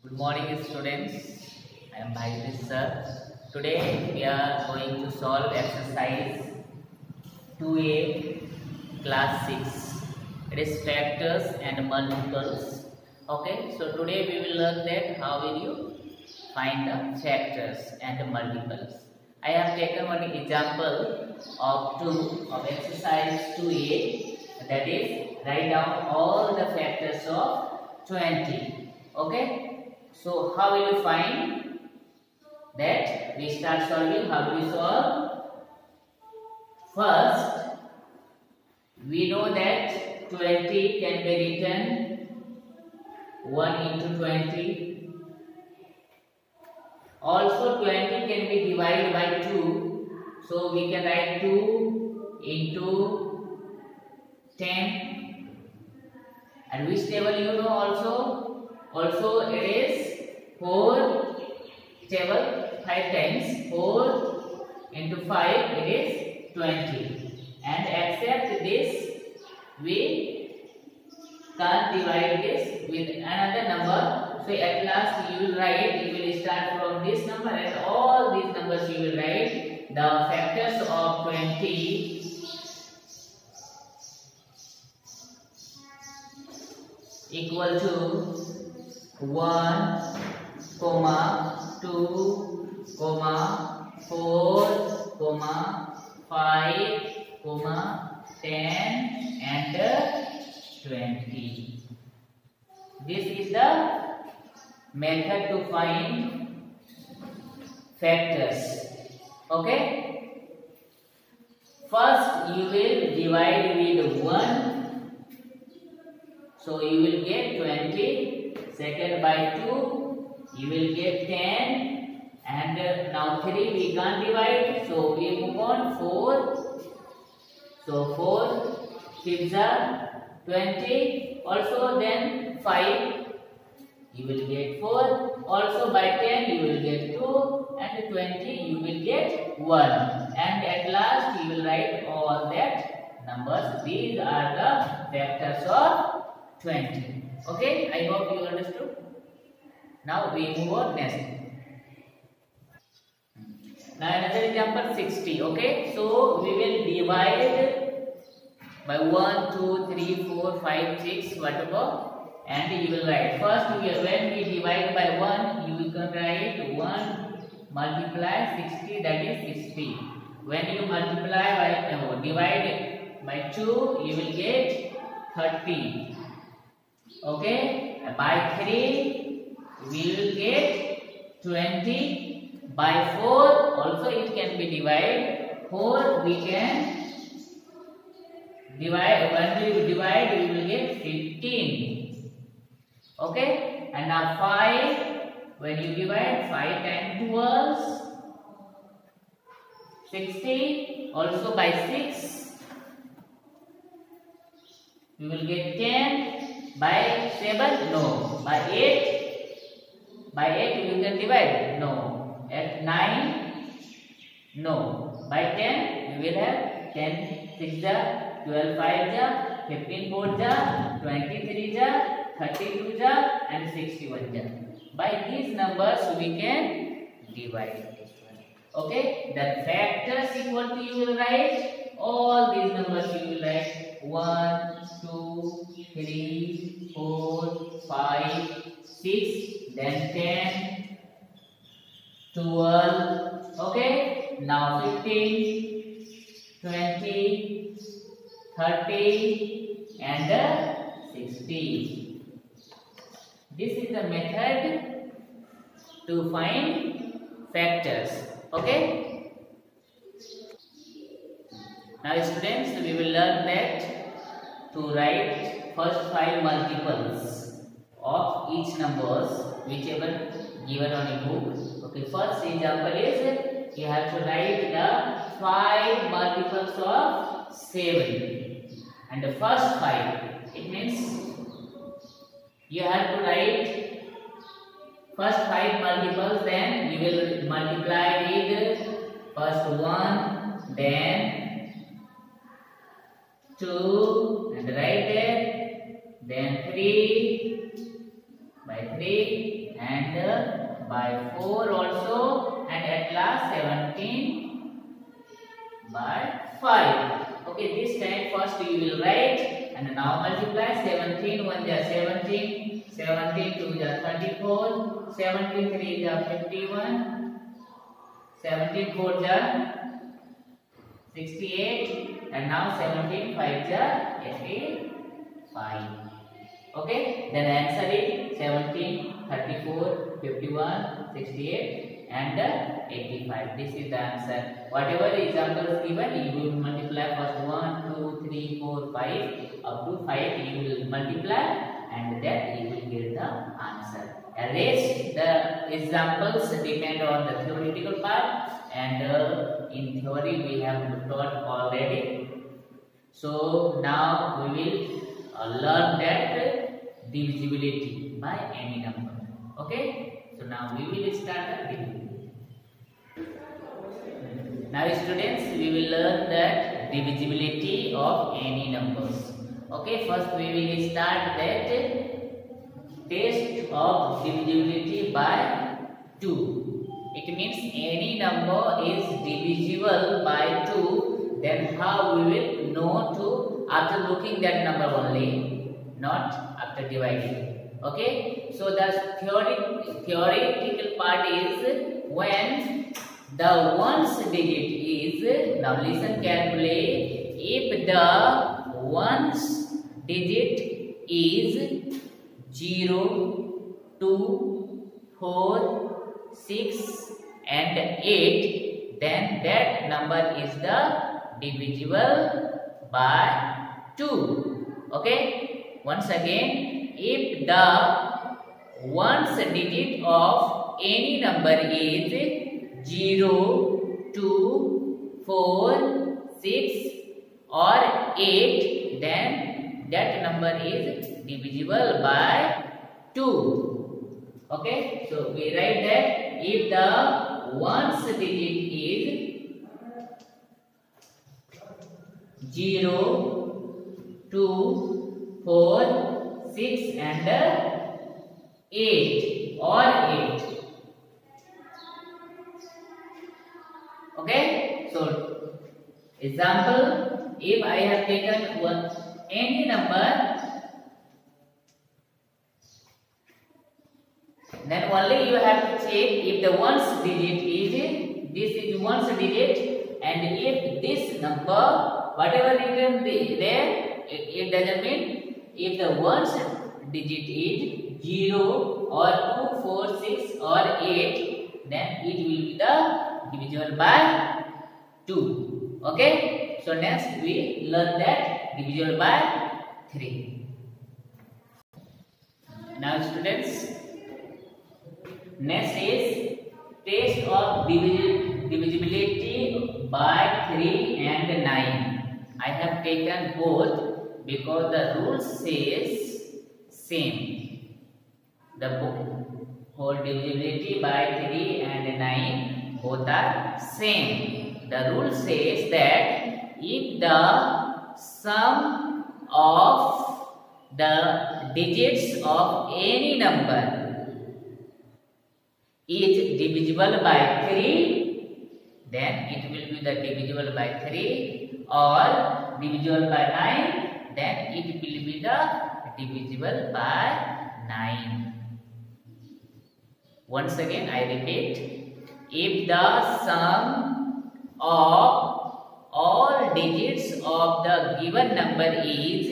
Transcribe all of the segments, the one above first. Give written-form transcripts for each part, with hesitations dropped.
Good morning, students. I am Bhajesh sir. Today we are going to solve exercise 2A, class 6. It is factors and multiples. Okay, so today we will learn that how will you find the factors and the multiples. I have taken one example of exercise 2A, that is write down all the factors of 20. Okay. So how will you find that? We start solving. How do we solve? First, we know that 20 can be written 1 into 20. Also 20 can be divided by 2. So we can write 2 into 10. And which table you know also? Also it is 4 table 5 times 4 into 5 it is 20, and except this we can't divide this with another number. So at last you will start from this number and all these numbers you will write the factors of 20 equal to 1, 2, 4, 5, 10 and 20. This is the method to find factors. Okay. First you will divide with 1. So you will get 20. Second by 2 you will get 10, and now 3 we can't divide, so we move on 4. So 4 5s are 20. Also then 5 you will get 4. Also by 10 you will get 2, and 20 you will get 1, and at last you will write all that numbers. These are the factors of 20. Okay, I hope you understood. Now we move on next. Now another example 60. Okay, so we will divide by 1, 2, 3, 4, 5, 6, whatever, and you will write. First, when we divide by 1, you can write 1 multiply 60, that is 60. When you multiply by divide by 2, you will get 30. Okay, by 3 we will get 20. By 4 also it can be divided. 4 we can divide. When we divide we will get 15. Okay, and now 5, when you divide 5 times 2 is 60. Also by 6 we will get 10. By 7, no. By 8 you can divide, no. At 9, no. By 10 you will have 10 6 ja, 12 5 ja, 15 4 ja, 23 ja, 32 ja, and 61 ja. By these numbers we can divide this one. Okay, the factors equal to, you will write all these numbers. You will write 1, 2, 3, 4, 5, 6, then 10, 12. Okay, now 15, 20, 30, and 60. This is the method to find factors. Okay. Now students, we will learn that to write first 5 multiples of each numbers whichever given on a book. Okay, first example is you have to write the 5 multiples of 7, and the first 5, it means you have to write first 5 multiples, then you will multiply with first 1, then 2, and right there, then 3 by 3, and by 4 also, and at last 17 by 5. Okay, this time first you will write and now multiply. 17 1 is 17, 17 2 is 24, 17 3 is 51, 17 4 is 68, and now 17 5 is 85. Okay, then answer is 17, 34, 51, 68 and 85. This is the answer. Whatever the example is given, you will multiply first 1, 2, 3, 4, 5 up to 5. You will multiply and then you will get the answer. Rest the examples depend on the theoretical part, and in theory we have taught already. So now we will learn that divisibility by any number. Okay, so now we will start the divisibility. Now students, we will learn that divisibility of any numbers. Okay, first we will start that test of divisibility by 2. It means any number is divisible by 2, then how we will know to after looking that number only, not after dividing. Okay, so the theoretical part is when the ones digit is, now listen carefully, if the ones digit is 0, 2, 4, 6 and 8, then that number is the divisible by 2. Okay, once again, if the ones digit of any number is 0, 2, 4, 6 or 8, then that number is divisible by 2. Okay, so we write that if the ones digit is 0, 2, 4, 6 and 8 or 8. Okay, so example, if I have taken any number, then only you have to check if the ones digit is, this is ones digit, and if this number, whatever written there, it doesn't mean if the ones digit is 0 or 2, 4, 6 or 8, then it will be the divisible by 2. Okay, so next we learn that divisible by 3. Now students, next is test of divisibility by 3 and 9. I have taken both because the rule says same. The whole divisibility by 3 and 9 both are same. The rule says that if the sum of the digits of any number is divisible by 3, then it will be the divisible by 3, or divisible by 9, then it will be the divisible by 9. Once again I repeat, if the sum of all digits of the given number is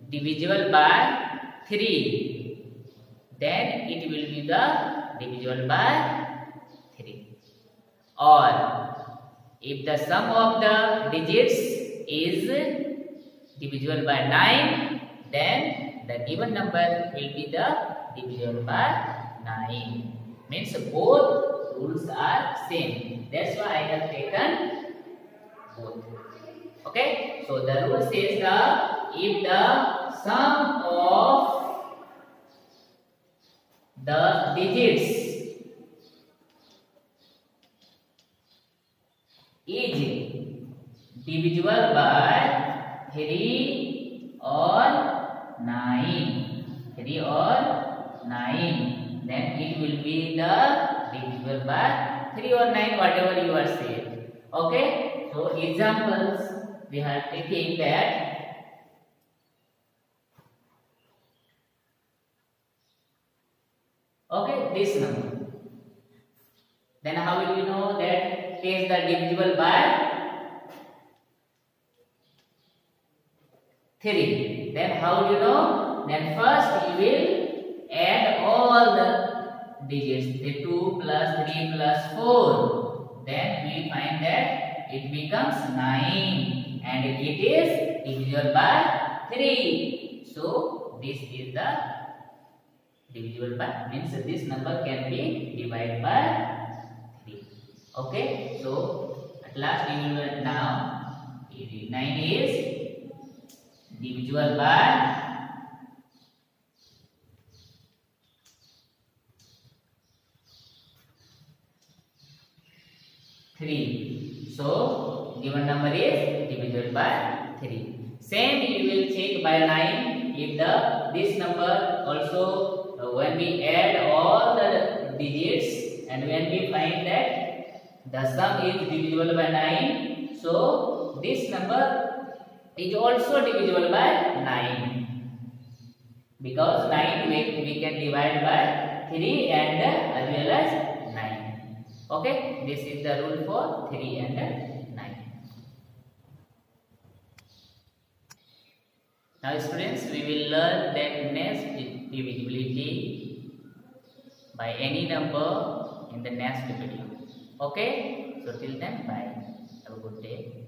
divisible by 3, then it will be the divisible by 3. Or if the sum of the digits is divisible by 9, then the given number will be the divisible by 9. Means both rules are same. That's why I have taken both. Okay, so the rule says that if the sum of the digits is divisible by 3 or 9, then it will be the divisible by 3 or 9, whatever you are saying. Okay, so examples we are taking that. Okay, this number. Then how will you know that is the divisible by 3? Then how do you know? Then first you will add all the digits, the 2 plus 3 plus 4. Then we find that it becomes 9 and it is divisible by 3. So this is the divisible by, means this number can be divided by 3. Okay, so at last we will learn now 9 is divisible by 3. So given number is divisible by 3. Same you will check by 9 if this number also when we add all the digits and when we find that the sum is divisible by 9, so this number is also divisible by 9, because 9 we can divide by 3 and as well as 9. Okay, this is the rule for 3 and 9. Now students, we will learn that next divisibility by any number in the next video. Okay, so till then, bye. Have a good day.